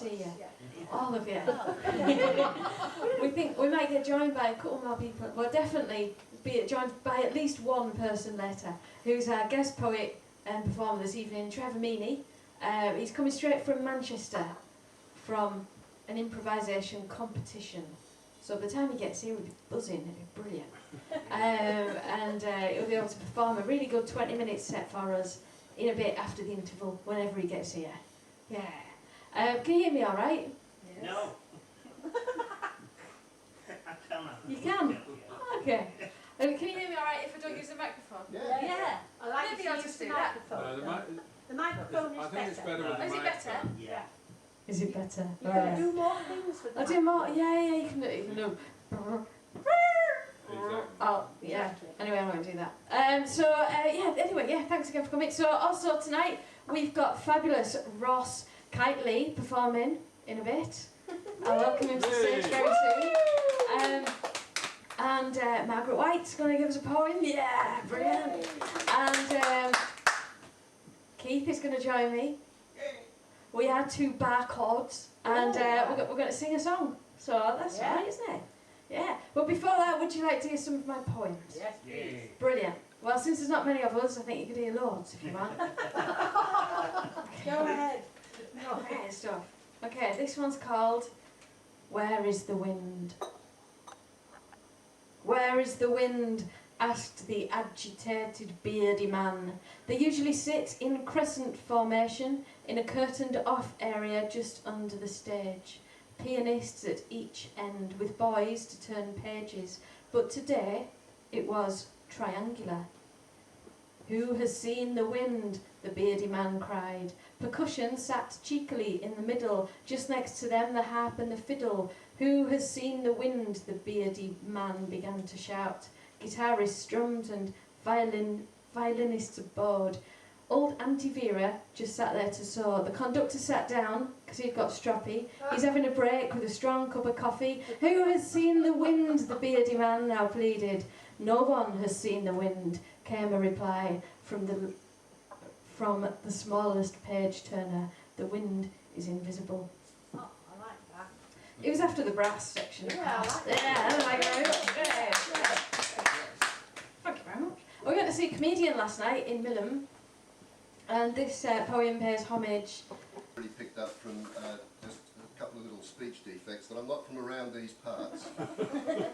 See you. All of you. We think we might get joined by a couple more people. Well, definitely be joined by at least one person later, who's our guest poet and performer this evening, Trevor Meaney. He's coming straight from Manchester from an improvisation competition. So by the time he gets here, we'll be buzzing. It'll be brilliant. And he'll be able to perform a really good 20-minute set for us in a bit after the interval, whenever he gets here. Yeah. Can you hear me all right? Yes. No. I cannot. You can? Okay. Can you hear me all right if I don't use the microphone? Yeah. I like maybe I'll just do that. The microphone is I think it's better with the Is it better? Yeah. Is it better? You can do more things with the I'll do more. Yeah, you can do it. You can do. Oh, yeah. Anyway, I'm going to do that. Anyway, thanks again for coming. So, also tonight, we've got fabulous Ross Kitely performing in a bit. I'll welcome him to the stage very soon. And Margaret White's going to give us a poem. Yeah, brilliant. And Keith is going to join me. We had 2 bar chords, and we're going to sing a song. So that's right, isn't it? Yeah. But before that, would you like to hear some of my poems? Yes, please. Brilliant. Well, since there's not many of us, I think you could hear loads if you want. Go ahead. Okay, stuff. Okay, this one's called Where is the Wind? Where is the wind? Asked the agitated beardy man. They usually sit in crescent formation in a curtained off area just under the stage. Pianists at each end with boys to turn pages. But today it was triangular. Who has seen the wind? The beardy man cried. Percussion sat cheekily in the middle, just next to them the harp and the fiddle. Who has seen the wind? The beardy man began to shout. Guitarists strummed and violinists bored. Old Auntie Vera just sat there to sew. The conductor sat down because he'd got stroppy. He's having a break with a strong cup of coffee. Who has seen the wind? The beardy man now pleaded. No one has seen the wind, came a reply from the smallest page turner. The wind is invisible. Oh, I like that. It was after the brass section. Yeah, I like that. Yeah, thank you very much. Thank you very much. We went to see a comedian last night in Millham, and this poem pays homage. Already picked up from just a couple of little speech defects that I'm not from around these parts,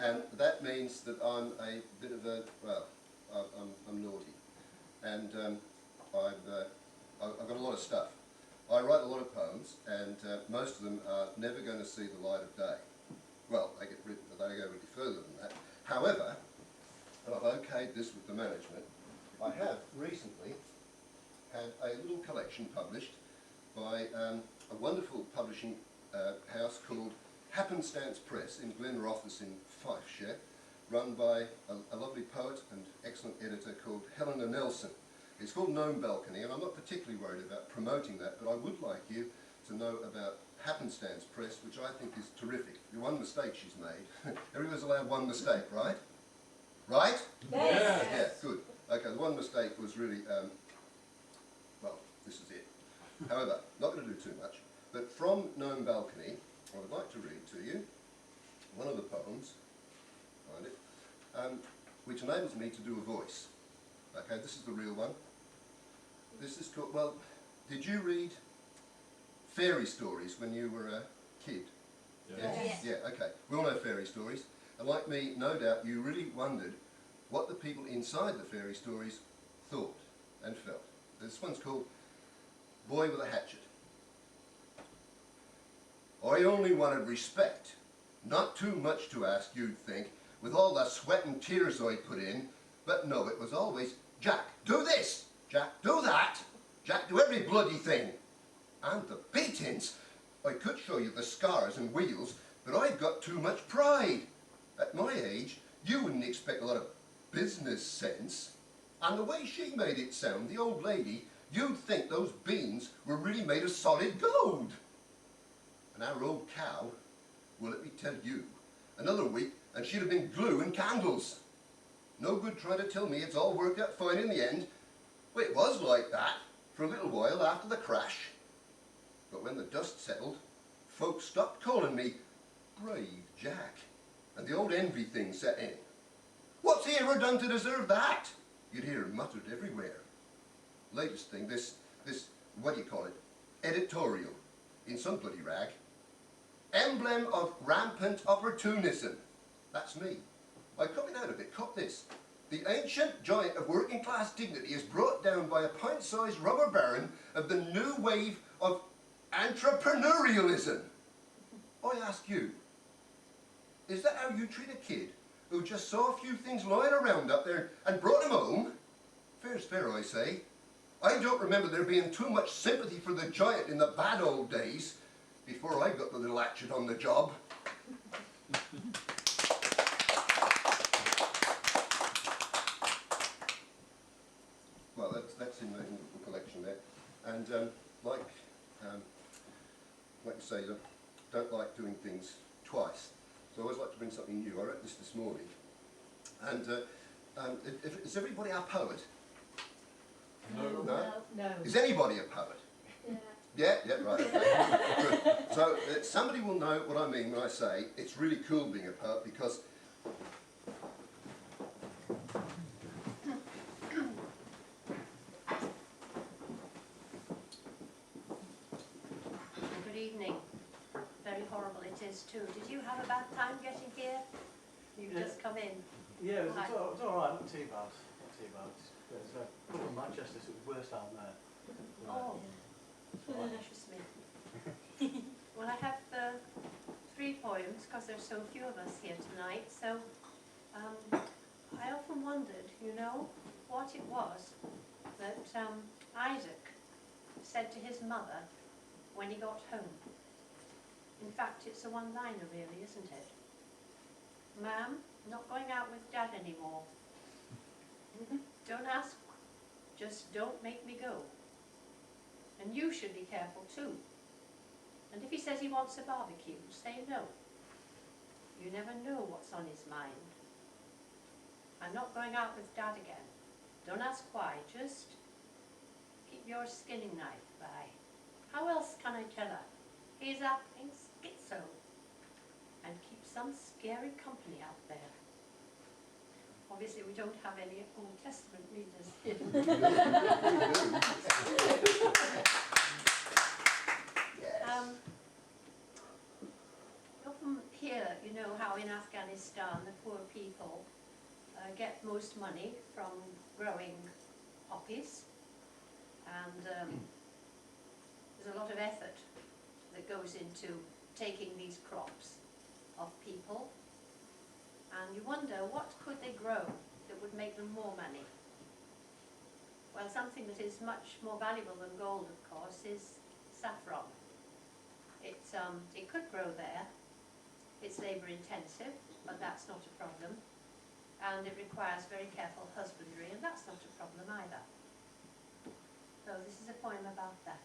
and that means that I'm a bit of a, well, I'm naughty, and I've got a lot of stuff. I write a lot of poems, and most of them are never going to see the light of day. Well, they get written, but they go really further than that. However, and I've okayed this with the management, I have recently had a little collection published by a wonderful publishing house called Happenstance Press in Glenrothes in Fifeshire, run by a lovely poet and excellent editor called Helena Nelson. It's called Gnome Balcony, and I'm not particularly worried about promoting that, but I would like you to know about Happenstance Press, which I think is terrific. The one mistake she's made, everyone's allowed one mistake, right? Right? Yes. Yeah, good. Okay, the one mistake was really, well, this is it. However, not going to do too much, but from Gnome Balcony, I would like to read to you one of the poems, find it, which enables me to do a voice. Okay, this is the real one. This is called, well, did you read fairy stories when you were a kid? Yes. Yeah, okay. We all know fairy stories. And like me, no doubt you really wondered what the people inside the fairy stories thought and felt. This one's called Boy with a Hatchet. I only wanted respect. Not too much to ask, you'd think, with all the sweat and tears I put in. But no, it was always, Jack, do this! Jack, do that! Jack, do every bloody thing! And the beatings! I could show you the scars and wheals, but I've got too much pride. At my age, you wouldn't expect a lot of business sense. And the way she made it sound, the old lady, you'd think those beans were really made of solid gold. And our old cow, well, let me tell you, another week and she'd have been glue and candles. No good trying to tell me it's all worked out fine in the end. Well, it was like that for a little while after the crash. But when the dust settled, folks stopped calling me Brave Jack, and the old envy thing set in. What's he ever done to deserve that? You'd hear it muttered everywhere. Latest thing, this, what do you call it, editorial, in some bloody rag. Emblem of rampant opportunism. That's me. I cut it out a bit, cop this. The ancient giant of working class dignity is brought down by a pint-sized rubber baron of the new wave of entrepreneurialism. I ask you, is that how you treat a kid who just saw a few things lying around up there and brought them home? Fair's fair, I say. I don't remember there being too much sympathy for the giant in the bad old days before I got the little action on the job. Well, that's in the collection there. And like you say, don't like doing things twice. So I always like to bring something new. I wrote this morning. And is everybody a poet? No. No? No. Is anybody a poet? Yeah. Yeah, right. Good. So somebody will know what I mean when I say it's really cool being a poet, because Good evening. Very horrible it is too. Did you have a bad time getting here? You've just come in. Yeah, it was, Right. it's all right, not too bad. Not too bad. There's a couple of Manchester, so it was worse down there. Oh, precious me. Well, I have 3 poems because there's so few of us here tonight. So I often wondered, you know, what it was that Isaac said to his mother when he got home. In fact, it's a one-liner really, isn't it? Ma'am, not going out with Dad anymore. Don't ask, just don't make me go. And you should be careful too. And if he says he wants a barbecue, say no. You never know what's on his mind. I'm not going out with Dad again. Don't ask why, just keep your skinning knife by. How else can I tell her? He's acting schizo. And keep some scary company out there. Obviously we don't have any Old Testament readers here. You often hear, you know, how in Afghanistan the poor people get most money from growing poppies, and there's a lot of effort that goes into taking these crops of people, and you wonder what could they grow that would make them more money. Well, something that is much more valuable than gold, of course, is saffron. It could grow there. It's labour intensive, but that's not a problem, and it requires very careful husbandry, and that's not a problem either. So this is a poem about that.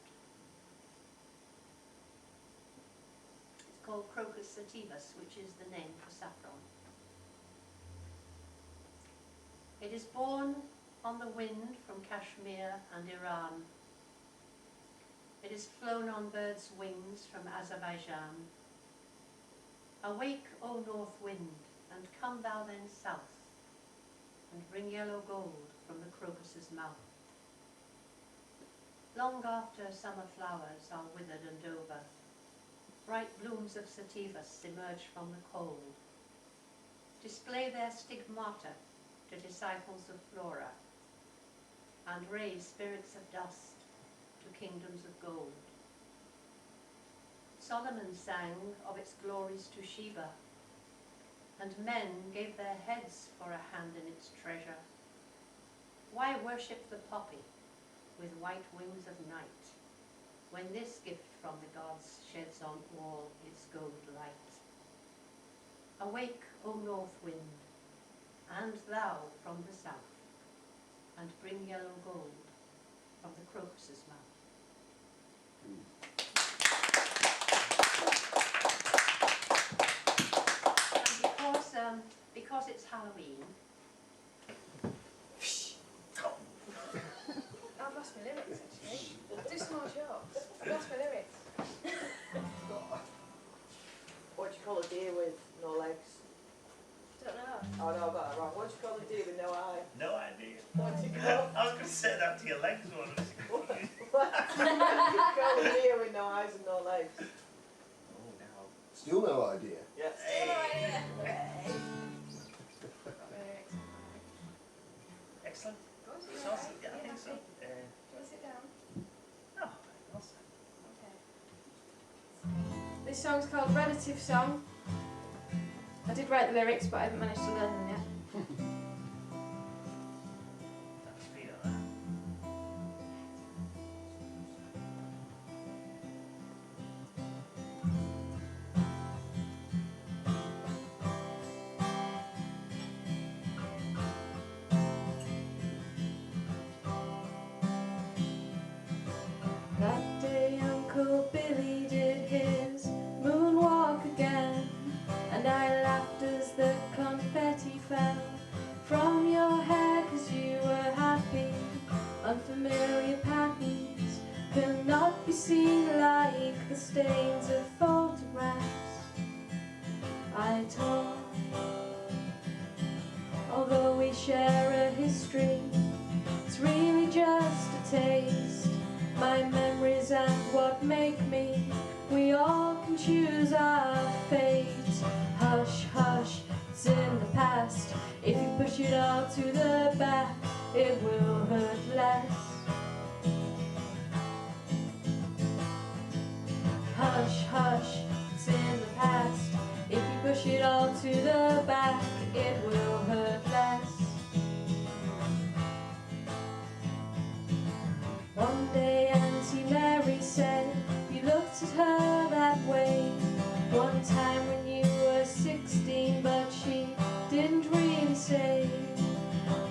It's called Crocus sativus, which is the name for saffron. It is born on the wind from Kashmir and Iran. It is flown on birds' wings from Azerbaijan. Awake, O north wind, and come thou then south, and bring yellow gold from the crocus's mouth. Long after summer flowers are withered and over, bright blooms of sativus emerge from the cold, display their stigmata to disciples of flora, and raise spirits of dust to kingdoms of gold. Solomon sang of its glories to Sheba, and men gave their heads for a hand in its treasure. Why worship the poppy with white wings of night, when this gift from the gods sheds on all its gold light? Awake, O north wind, and thou from the south, and bring yellow gold from the crocus's mouth. And because it's Halloween, I've lost my lyrics actually. Do some more jokes. I've lost my lyrics. Oh dear, with no eyes and no legs. Oh, now. Still no idea. Yeah. Excellent. Saucy, yeah, I think so. Do you want to sit down? Oh, awesome. Okay. This song's called Relative Song. I did write the lyrics, but I haven't managed to learn them yet. That's me, that. That day Uncle Billy did his moonwalk again, and I laughed as the confetti fell from your hair 'cause you were happy. Unfamiliar patterns cannot be seen like the stains of photographs I tore. Although we share a history, it's really just a taste. My memories and what make me, we all can choose our fate. Hush, hush, it's in the past. If you push it all to the back, it will hurt less. Hush, hush, it's in the past. If you push it all to the back, it will hurt less. One day Auntie Mary said you looked at her that way. One time when you were 16, but she didn't really say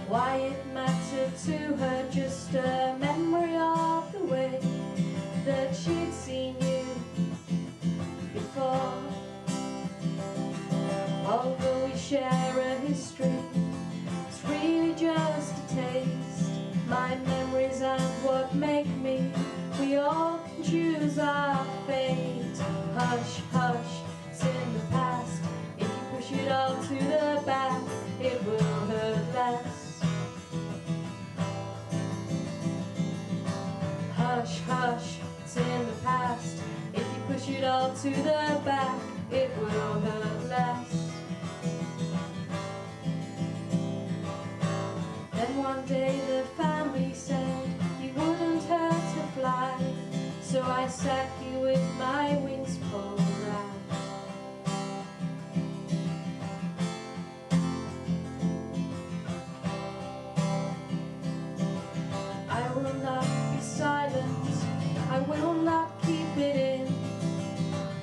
why it mattered to her, just a memory of the way that she'd seen you before. Although we share a history, it's really just a taste. My memories and what make me, we all can choose our fate. Hush, hush, it's in the past. If you push it all to the back, it will hurt less. Hush, hush, it's in the past. If you push it all to the back, it will hurt less. Then one day the family said you wouldn't hurt to fly, so I sat you with my wings pulled out. I will not be silent, I will not keep it in.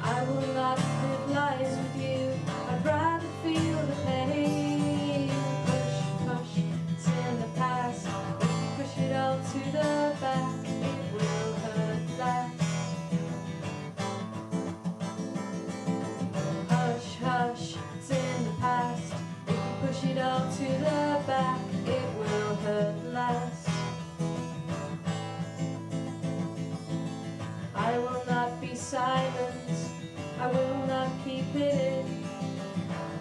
I will not live lies with you, I'd rather feel the pain. Push, push, it's in the past. If you push it all to the back, it will hurt less. Hush, hush, it's in the past. If you push it all to the back, it will hurt less. I will not be silent, I will not keep it in.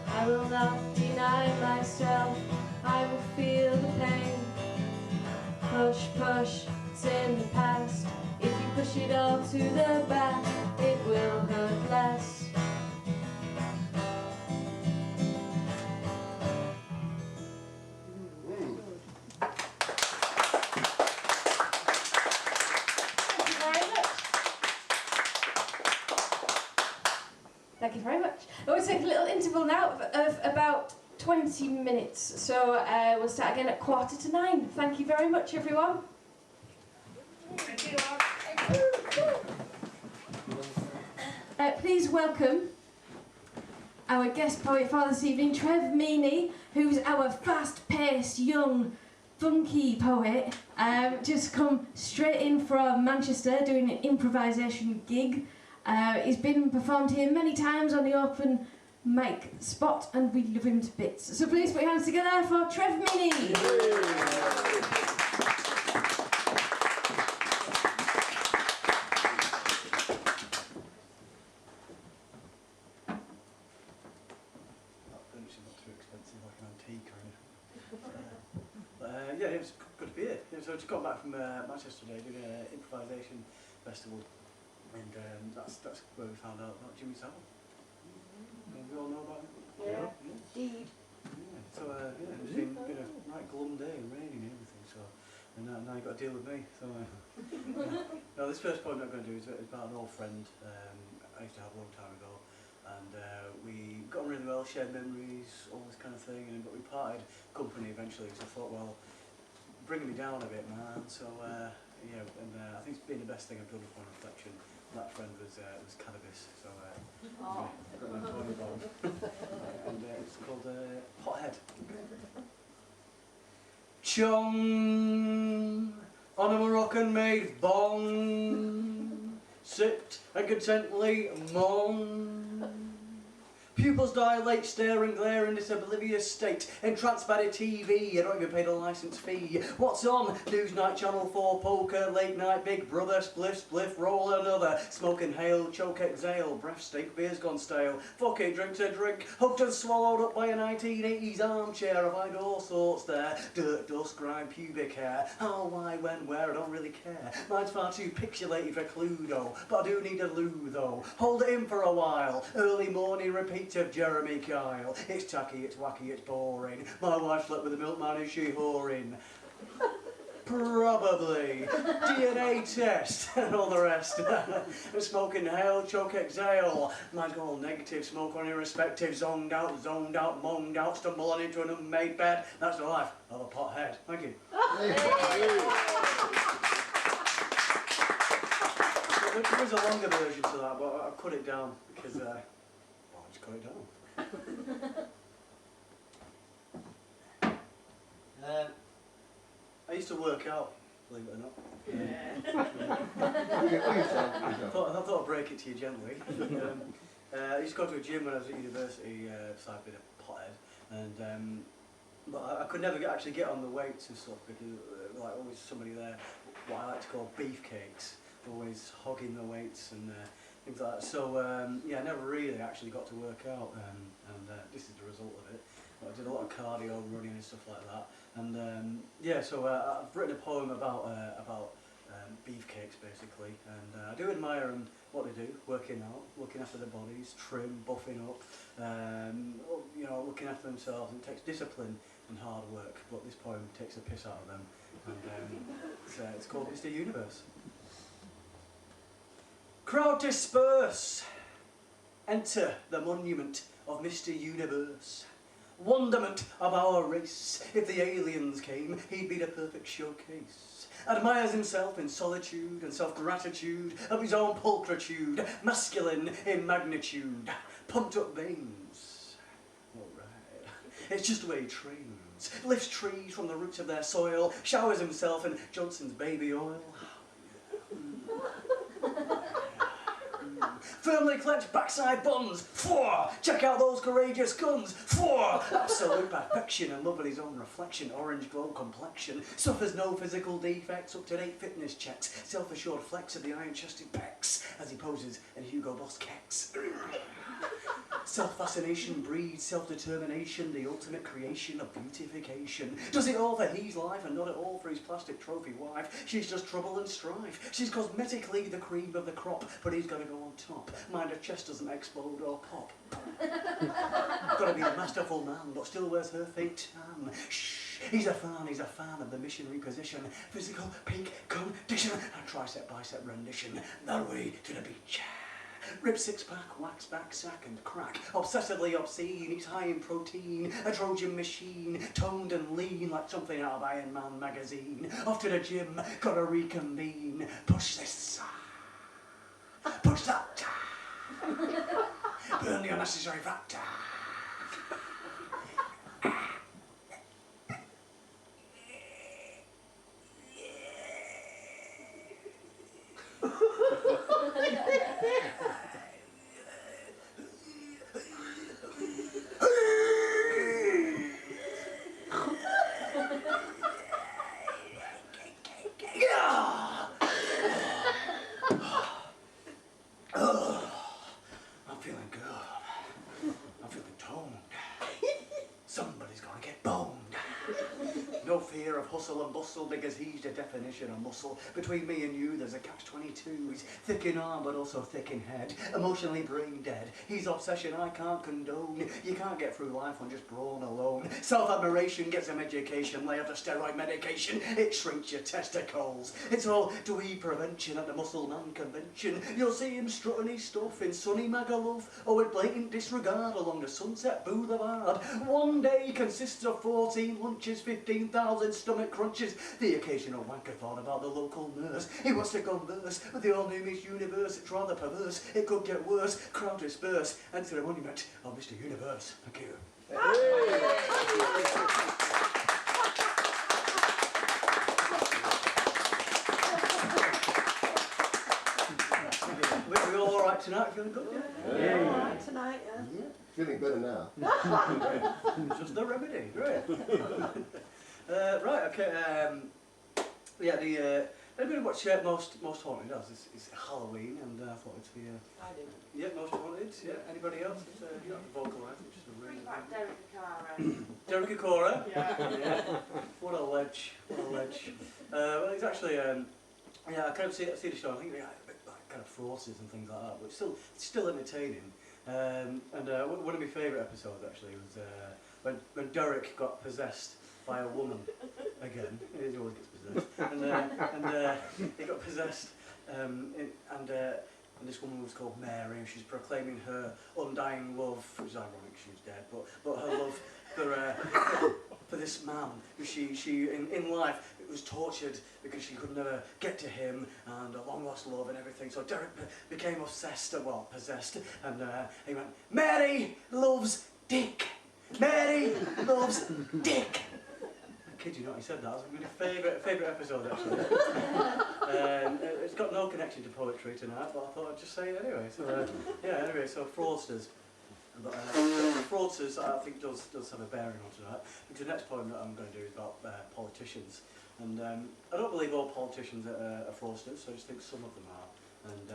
I will not deny myself, I will feel the pain. Push, push, it's in the past. If you push it all to the back, it will hurt less. Thank you very much. We'll take a little interval now of about 20 minutes, so we'll start again at 9:15. Thank you very much, everyone. Thank you. Please welcome our guest poet for this evening, Trevor Meaney, who's our fast-paced, young, funky poet. Just come straight in from Manchester doing an improvisation gig. He's been performed here many times on the open mic spot, and we love him to bits. So please put your hands together for Trevor Meaney. Yeah, it was good to be here. So I just got back from Manchester today doing an improvisation festival And that's where we found out about Jimmy's album. We all know about it? Yeah. Indeed. Yeah. So yeah, it's been a right glum day and raining and everything. So and now you've got to deal with me. So no, this first point I'm going to do is about an old friend I used to have a long time ago, and we got on really well, shared memories, all this kind of thing. But we parted company eventually. So I thought, well, bringing me down a bit, man. So yeah, and I think it's been the best thing I've done upon reflection. That friend was cannabis. So Oh. I've got my phone about and it's called Pothead. Chong on a Moroccan-made bong, sipped and contently moan. Pupils dilate, stare and glare in this oblivious state, entranced by the TV, you don't even pay the licence fee. What's on? Newsnight, Channel 4, poker, late night, Big Brother, spliff, spliff, roll another, smoke, inhale, choke, exhale, breath stink, beer's gone stale, fuck it, drink to drink, hugged and swallowed up by a 1980s armchair, I find all sorts there, dirt, dust, grime, pubic hair, how, why, when, where, I don't really care, mine's far too pixelated for Cluedo, but I do need a loo though, hold it in for a while, early morning repeat of Jeremy Kyle. It's tacky, it's wacky, it's boring. My wife slept with a milkman, is she whoring? Probably. DNA test and all the rest. Smoke, inhale, choke, exhale. Mine's got all negative, smoke on irrespective, zoned out, moaned out, stumble on into an unmade bed. That's the life of a pothead. Thank you. There is a longer version to that, but I've cut it down because cut it down. I used to work out, believe it or not. I thought I'd break it to you gently. I used to go to a gym when I was at university, so I'd been a pothead, and but I could never actually get on the weights and stuff because like always somebody there, what I like to call beefcakes, always hogging the weights and things like that. So yeah, I never really actually got to work out, and this is the result of it. I did a lot of cardio, running and stuff like that, and yeah. So I've written a poem about beefcakes basically, and I do admire them, what they do, working out, looking after their bodies, trim, buffing up, you know, looking after themselves. And it takes discipline and hard work, but this poem takes the piss out of them, and it's called Mr. Universe. Crowd disperse, enter the monument of Mr. Universe. Wonderment of our race, if the aliens came, he'd be the perfect showcase. Admires himself in solitude and self-gratitude of his own pulchritude, masculine in magnitude, pumped up veins. Alright, it's just the way he trains, lifts trees from the roots of their soil, showers himself in Johnson's baby oil. Firmly clenched backside buns. Four. Check out those courageous guns. Four. Absolute perfection and love of his own reflection. Orange glow complexion. Suffers no physical defects. Up-to-date fitness checks. Self-assured flex of the iron-chested pecs as he poses in Hugo Boss kecks. Self-fascination breeds self-determination, the ultimate creation of beautification. Does it all for his life and not at all for his plastic trophy wife. She's just trouble and strife. She's cosmetically the cream of the crop, but he's got to go on top. Mind her chest doesn't explode or pop. Got to be a masterful man, but still wears her fake tan. Shh, he's a fan of the missionary position. Physical peak condition and tricep-bicep rendition. That way to the beach. Rib six-pack, wax back, sack and crack. Obsessively obscene, he's high in protein. A Trojan machine, toned and lean like something out of Iron Man magazine. Off to the gym, gotta reconvene. Push this, push that. Burn the unnecessary fat. I'm feeling good. of hustle and bustle because he's the definition of muscle. Between me and you there's a catch-22. He's thick in arm but also thick in head, emotionally brain dead. He's obsession I can't condone. You can't get through life on just brawn alone. Self-admiration gets him education, lay off the steroid medication, it shrinks your testicles. It's all dweeb prevention at the Muscle Man convention. You'll see him strutting his stuff in sunny Magaluf or with blatant disregard along the Sunset Boulevard. One day consists of 14 lunches, 15,000 stomach crunches. The occasional wankathon about the local nurse. He wants to converse with the all-new Miss Universe. It's rather perverse, it could get worse. Crowd disperse, and to the monument of Mr. Universe. Thank you. We all alright tonight? Feeling good? Yeah. All right tonight, yeah. Feeling better now. Just the remedy, great. Right, okay. Yeah, anybody watch Most Haunted does? It's Halloween, and I thought it'd be. I do. Yeah, Most Haunted. Yeah. Anybody else? You don't have to vocalise. It's just a Bring ring. back Derek Cara. Derek Acora. Yeah. What a ledge. What a ledge. Well, it's actually. Yeah, I kind of see the show. I think they a bit like kind of fraudsters and things like that, but it's still entertaining. And one of my favourite episodes actually was when Derek got possessed by a woman again. He always gets possessed. And he got possessed, and this woman was called Mary, and she's proclaiming her undying love, which is ironic, she's dead, but her love for this man who she in life was tortured because she could never get to him, and a long lost love and everything. So Derek became obsessed, well, possessed, and he went, Mary loves Dick. Mary loves Dick. I kid you not, he said that. It was my favourite episode actually. It's got no connection to poetry tonight, but I thought I'd just say it anyway. So anyway, so fraudsters. But fraudsters, I think, does have a bearing on tonight, because the next poem that I'm going to do is about politicians. And I don't believe all politicians are fraudsters, so I just think some of them are. And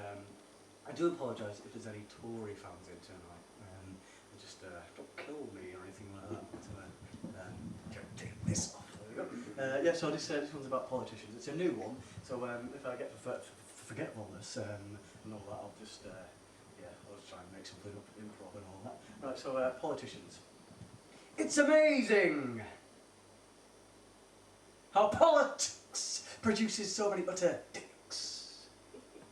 I do apologise if there's any Tory fans in tonight. Just don't kill me or anything like that. Take this off. There we go. Yeah, so this one's about politicians. It's a new one, so if I get forgetfulness and all that, I'll just try and make something up, improv and all that. Right, so politicians. It's amazing how politics produces so many utter dicks.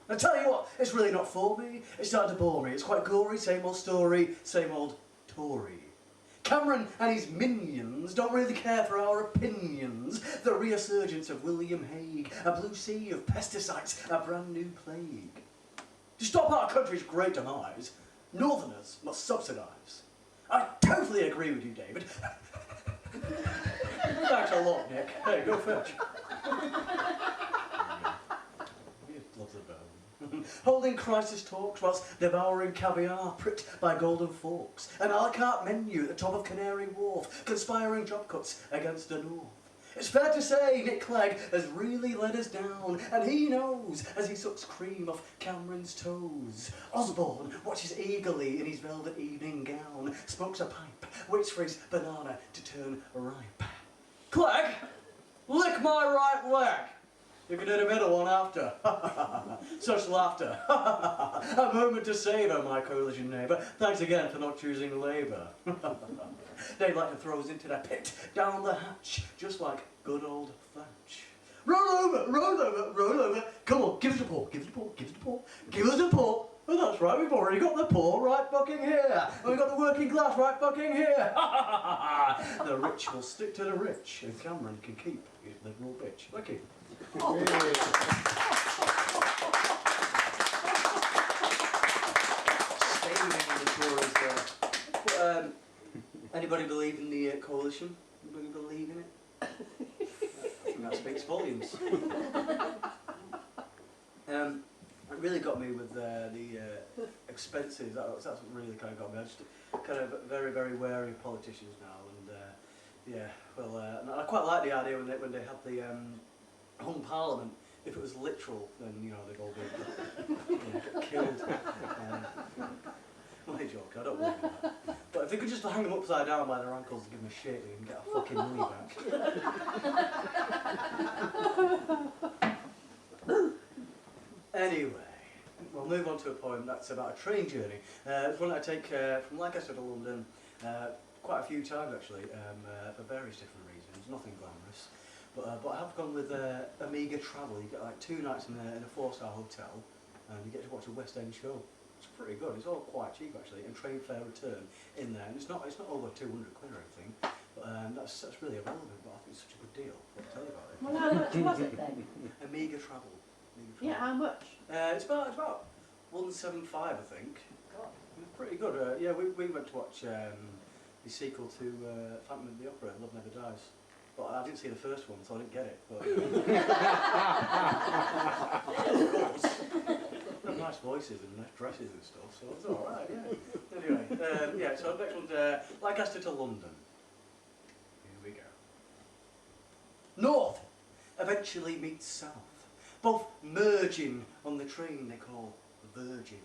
I tell you what, it's really not for me. It's starting to bore me. It's quite gory, same old story, same old Tory. Cameron and his minions don't really care for our opinions. The resurgence of William Hague, a blue sea of pesticides, a brand new plague. To stop our country's great demise, Northerners must subsidise. I totally agree with you, David. Thanks a lot, Nick. Hey, go fetch. He loves a bone. Holding crisis talks whilst devouring caviar pricked by golden forks. An a la carte menu at the top of Canary Wharf, conspiring job cuts against the North. It's fair to say Nick Clegg has really let us down, and he knows as he sucks cream off Cameron's toes. Osborne watches eagerly in his velvet evening gown, smokes a pipe, waits for his banana to turn ripe. Clegg, lick my right leg. You can do the middle one after. Such laughter. A moment to savour, my coalition neighbour. Thanks again for not choosing Labour. They'd like to throw us into the pit, down the hatch, just like good old Thatch. Roll over, roll over, roll over. Come on, give us a paw, give us a paw, give us a paw, give us a paw. Oh, that's right, we've already got the poor right fucking here. And we've got the working class right fucking here. The rich will stick to the rich, and Cameron can keep his liberal bitch. Thank you. Staying in the Tories there. But, anybody believe in the coalition? Anybody believe in it? I think that speaks volumes. It really got me with the expenses. That's what really kind of got me. I just kind of very, very wary of politicians now, and and I quite like the idea when they had the hung parliament. If it was literal, then they'd all be get killed. My joke, I don't believe in that. But If they could just hang them upside down by their ankles and give them a shake, they can get a fucking money back. Anyway, we'll move on to a poem that's about a train journey. It's one that I take from Lancaster to London quite a few times actually, for various different reasons, nothing glamorous. But I have gone with Amiga Travel. You get like 2 nights in a 4-star hotel and you get to watch a West End show. It's pretty good. It's all quite cheap actually, and train fare return in there. And it's not over 200 quid or anything. But that's really irrelevant. But I think it's such a good deal. I'll tell you about it. Well, how much was it then? Amiga Travel. Yeah, how much? It's about 175, I think. God. It's pretty good. Yeah, we went to watch the sequel to Phantom of the Opera, Love Never Dies. But I didn't see the first one, so I didn't get it. But nice voices and nice dresses and stuff, so it's all right. Yeah. Anyway, yeah. So next one's Lancaster to London. Here we go. North eventually meets south, both merging on the train they call Virgin.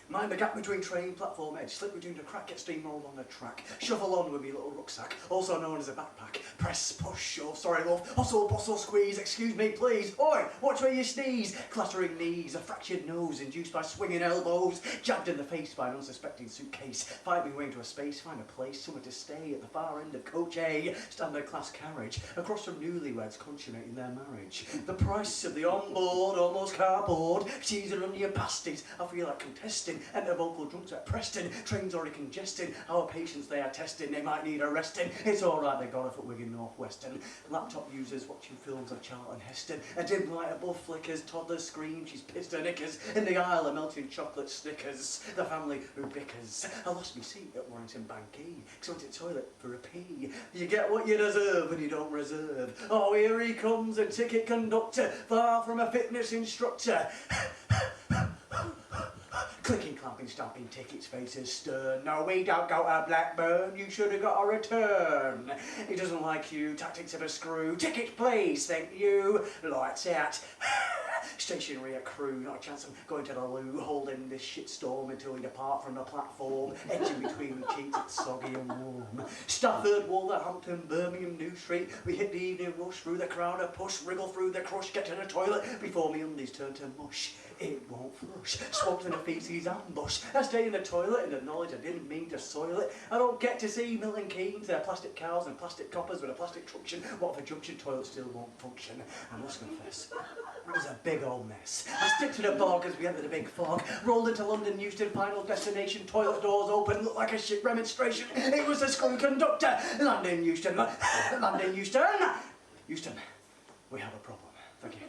Mind the gap between train platform edge, slip between the crack, get steamrolled on the track. Shuffle on with me little rucksack, also known as a backpack. Press, push, oh sorry love, hustle, bustle, squeeze, excuse me please. Oi, watch where you sneeze. Clattering knees, a fractured nose induced by swinging elbows. Jabbed in the face by an unsuspecting suitcase. Fight me way into a space, find a place, somewhere to stay at the far end of coach A. Standard class carriage, across from newlyweds consummating their marriage. The price of the onboard, almost cardboard. Cheese and onion pasties, I feel like contesting. Enter vocal drunks at Preston, trains already congesting. Our patients they are testing, they might need arresting. It's alright, they got off at Wigan North Western. Laptop users watching films of Charlton Heston. A dim light above flickers, toddlers scream, she's pissed her knickers. In the aisle, a melting chocolate Snickers. The family who bickers. I lost my seat at Warrington Banquet, cause I went to the toilet for a pee. You get what you deserve when you don't reserve. Oh, here he comes, a ticket conductor, far from a fitness instructor. Clicking, clamping, stamping, tickets, faces stern. No, we don't go to Blackburn, you should have got a return. He doesn't like you, tactics of a screw. Ticket please, thank you. Lights out. Stationary at crew, not a chance of going to the loo. Holding this shitstorm until we depart from the platform. Edging between the cheeks, it's soggy and warm. Stafford, Wolverhampton, Birmingham, New Street. We hit the evening rush through the crowd, a push, wriggle through the crush, get to the toilet before me undies turn to mush. It won't flush. Swamped in a feces ambush. I stay in the toilet in the knowledge I didn't mean to soil it. I don't get to see Milton Keynes, their plastic cows and plastic coppers with a plastic truncheon. What if a junction toilet still won't function? I must confess, it was a big old mess. I stick to the bog as we entered the big fog. Rolled into London Euston, final destination. Toilet doors open, looked like a ship remonstration. It was the screw conductor. London Euston, London Euston. Euston, we have a problem. Thank you.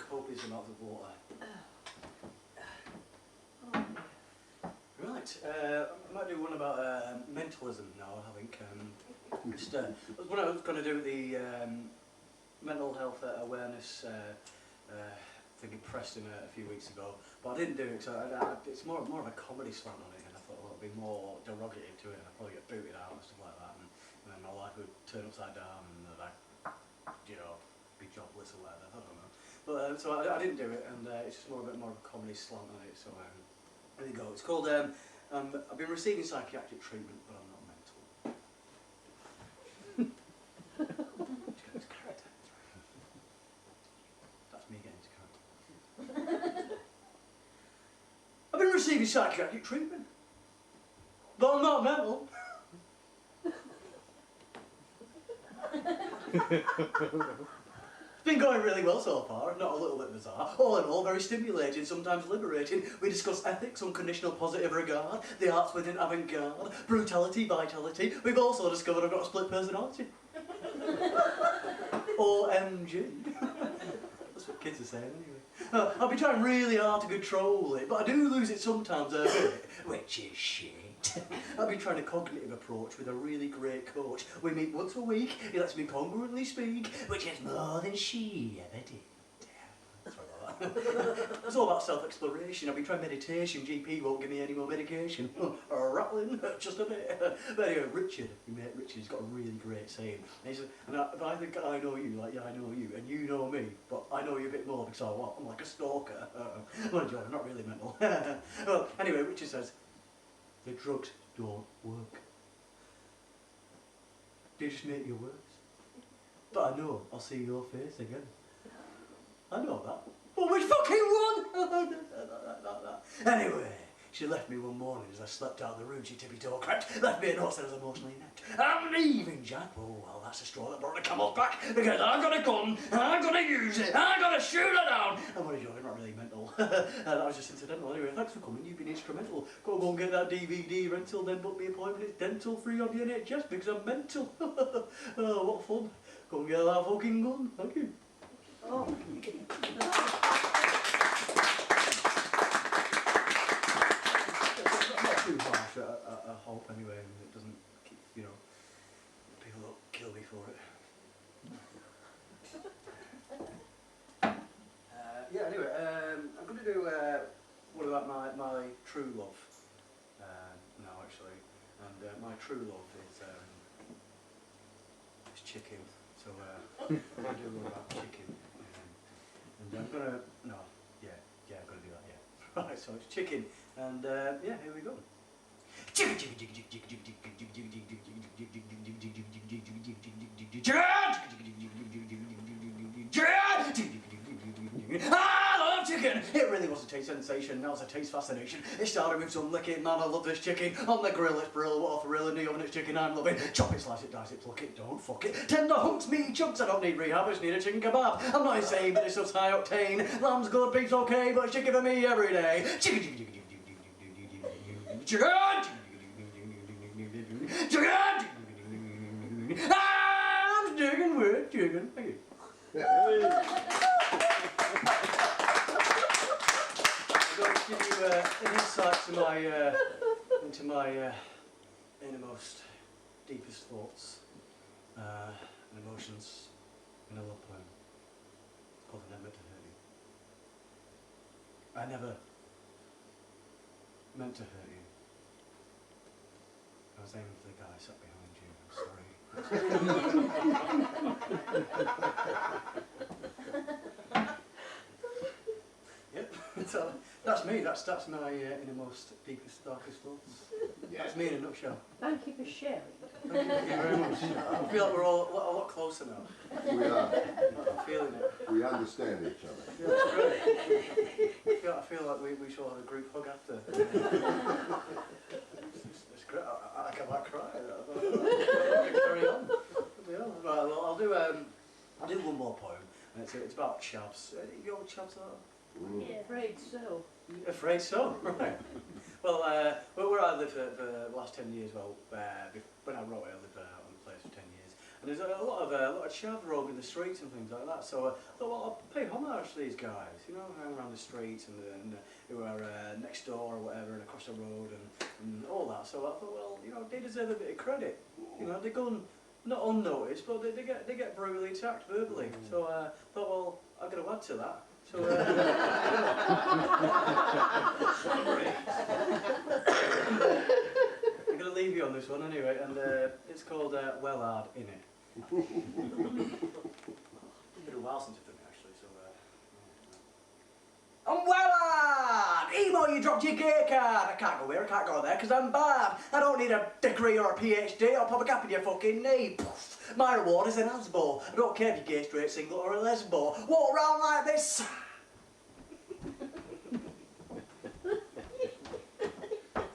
Copious amounts of water. Right, I might do one about mentalism now, I think. Just, what I was going to do with the mental health awareness thing in Preston a few weeks ago, but I didn't do it, so it's more of a comedy slant on it, and I thought it would be more derogative to it, and I'd probably get booted out and stuff like that, and then my life would turn upside down, and I'd, you know, be jobless or whatever, I don't know. But so I didn't do it, and it's just a bit more of a comedy slant on it. So there you go. It's called. I've been receiving psychiatric treatment, but I'm not mental. Just get into character. That's me getting into character. I've been receiving psychiatric treatment, but I'm not mental. It's been going really well so far, if not a little bit bizarre. All in all, very stimulating, sometimes liberating. We discuss ethics, unconditional positive regard, the arts within avant-garde, brutality, vitality. We've also discovered I've got a split personality. OMG. That's what kids are saying anyway. I've been trying really hard to control it, but I do lose it sometimes a bit, which is shit. I've been trying a cognitive approach with a really great coach. We meet once a week, he lets me congruently speak, which is more than she ever did. Sorry about It's all about self-exploration. I've been trying meditation. GP won't give me any more medication. Rattling, just a bit. But anyway, Richard, you met Richard, he's got a really great saying. And he says, if I think I know you, like, yeah, I know you, and you know me, but I know you a bit more because I'm like a stalker. I'm not really mental. Well, anyway, Richard says, the drugs don't work. They just make you worse. But I know I'll see your face again. I know that. Well, which fucking one? Anyway, she left me one morning as I slept out of the room. She tippy-toe crept, left me a note, said I was emotionally inept. I'm leaving, Jack. Oh, well, that's a straw that brought the camel's back, because I've got a gun, and I'm going to use it, and I'm going to shoot her down. I'm only joking, not really mental. That was just incidental. Anyway, thanks for coming. You've been instrumental. Go and get that DVD rental, then book me an appointment. It's dental free on the NHS because I'm mental. Oh, what fun. Go and get that fucking gun. Thank you. Oh. Not too harsh, I hope, anyway, and it doesn't keep, you know, people don't kill me for it. Yeah, anyway, I'm going to do one about my true love now, actually, and my true love is chicken. So I'm going to do one about chicken, and I'm going to, I'm going to do that, yeah. Right, so it's chicken, and yeah, here we go. I love chicken! It really was a taste sensation, that was a taste fascination. It started with some licking, man, I love this chicken. On the grill, it's brill, what a thrill, in the oven, it's chicken I'm loving. Chop it, slice it, dice it, pluck it, don't fuck it. Tender hunks, meaty chunks, I don't need rehab, I just need a chicken kebab. I'm not insane, but it's just high octane. Lamb's good, beef's okay, but it's chicken for me every day. Chicken, chicken, chicken, chicken, chicken, I'm sticking with chicken. Thank you. I'm going to give you an insight into my innermost, deepest thoughts and emotions in a love poem. It's called I Never Meant to Hurt You. I never meant to hurt you. I was aiming for the guy sat behind you. I'm sorry. Yep. So that's me. That's my innermost, deepest, darkest thoughts. Yeah. That's me in a nutshell. Thank you for sharing. Thank you very much. I feel like we're all a lot closer now. We are. I'm feeling it. We understand each other. Yeah, that's great. I feel like we should have a group hug after. It's great. I might cry. Carry on. Yeah. Right, well, I'll do one more poem, and it's about chavs. You know what chavs are? Yeah. Afraid so. Afraid so, right. Well, where I lived for the last 10 years, well, when I wrote it, I lived on the place for 10 years. And there's a lot of chav roaming the streets and things like that. So I thought, well, I'll pay homage to these guys, you know, hang around the streets and who are next door or whatever, and across the road and all that. So I thought, well, you know, they deserve a bit of credit. You know, they're going not unnoticed, but they get brutally attacked verbally. So I thought, well, I've got to add to that. So, I'm going to leave you on this one anyway, and it's called Well Hard Innit. It's been a while since I've done it actually, so... I'm well hard! Emo, you dropped your gear card! I can't go here, I can't go there, because I'm bad. I don't need a degree or a PhD, I'll pop a gap in your fucking knee. Poof. My reward is an asbo. I don't care if you're gay, straight, single, or a lesbo. Walk around like this.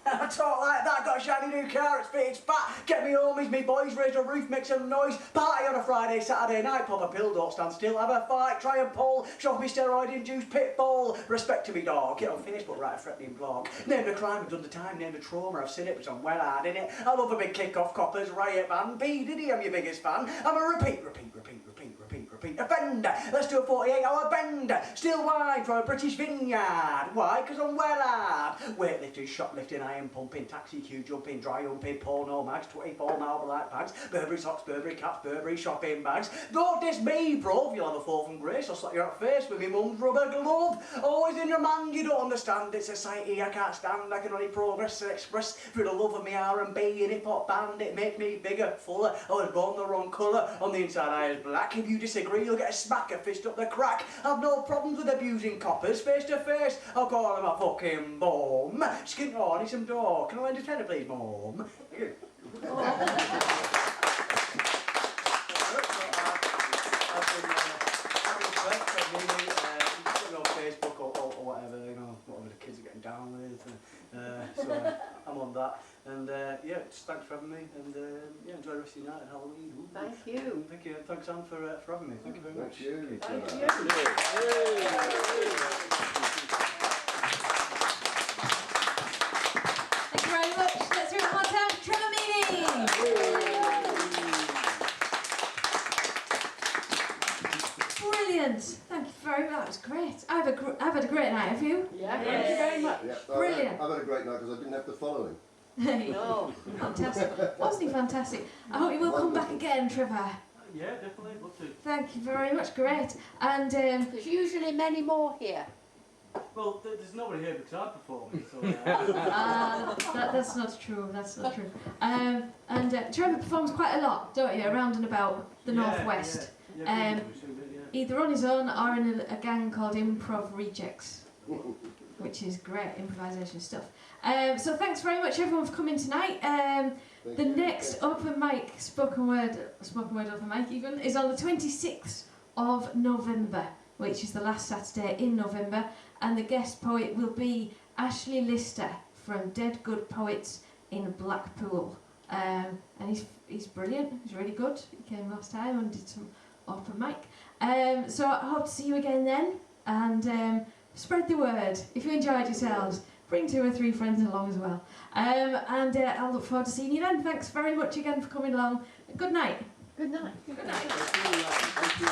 I talk like that, got a shiny new car, it's fit, it's fat. Get me homies, me boys, raise a roof, make some noise. Party on a Friday, Saturday night, pop a pill, don't stand still, have a fight, try and pull. Shove me steroid-induced pitbull. Respect to me dog, get on Facebook, write a threatening blog. Name the crime, I've done the time, name the trauma, I've seen it, but I'm well hard in it. I love a big kick-off, coppers, riot band. B Diddy, I'm your biggest fan. I'm a repeat. Peter Fender. Let's do a 48-hour bender. Still wine from a British vineyard. Why? Because I'm well hard. Weightlifting, shoplifting, iron pumping, taxi queue jumping, dry humping, porno mags, 24 mile light bags, Burberry socks, Burberry caps, Burberry shopping bags. Don't diss me, bro. If you'll have a fall from grace, I'll slap your face with my mum's rubber glove. Always in your mind, you don't understand. It's society I can't stand. I can only progress and express through the love of me R&B and hip-hop band. It makes me bigger, fuller. I was born the wrong colour. On the inside I is black. If you disagree, you'll get a smack, a fist up the crack. I've no problems with abusing coppers. Face to face, I'll call them a fucking bomb. Skin on, need some door. Can I lend a tenner, please, Mum? Thank you. Facebook or whatever, you know, whatever the kids are getting down with. So I'm on that. And yeah, just thanks for having me. And yeah, enjoy the rest of your night and Halloween. Ooh. Thank you. Thank you. Thanks, Anne, for having me. Thank you very much. Thank you. Thank you. Thank you very much. Let's hear it one more time. Trevor Meaney. Brilliant. Thank you very much. That was great. I've had a great night. Have you? Yeah, thank you very much. Yeah, Brilliant. I've had a great night because I didn't have to follow him. Hey, No. fantastic. Wasn't he fantastic? I hope you will come back again, Trevor. Yeah, definitely. Love to. Thank you very much. Great. And There's usually many more here. Well, there's nobody here because I'm performing, so... that's not true. That's not true. Trevor performs quite a lot, don't you, around and about the northwest. Either on his own or in a gang called Improv Rejects, which is great improvisation stuff. So thanks very much everyone for coming tonight. The next open mic, spoken word open mic even, is on the 26th of November, which is the last Saturday in November, and the guest poet will be Ashley Lister from Dead Good Poets in Blackpool. And he's brilliant, he's really good. He came last time and did some open mic. So I hope to see you again then, and spread the word. If you enjoyed yourselves, bring 2 or 3 friends along as well. I'll look forward to seeing you then. Thanks very much again for coming along. Good night. Good night. Good night. Thank you.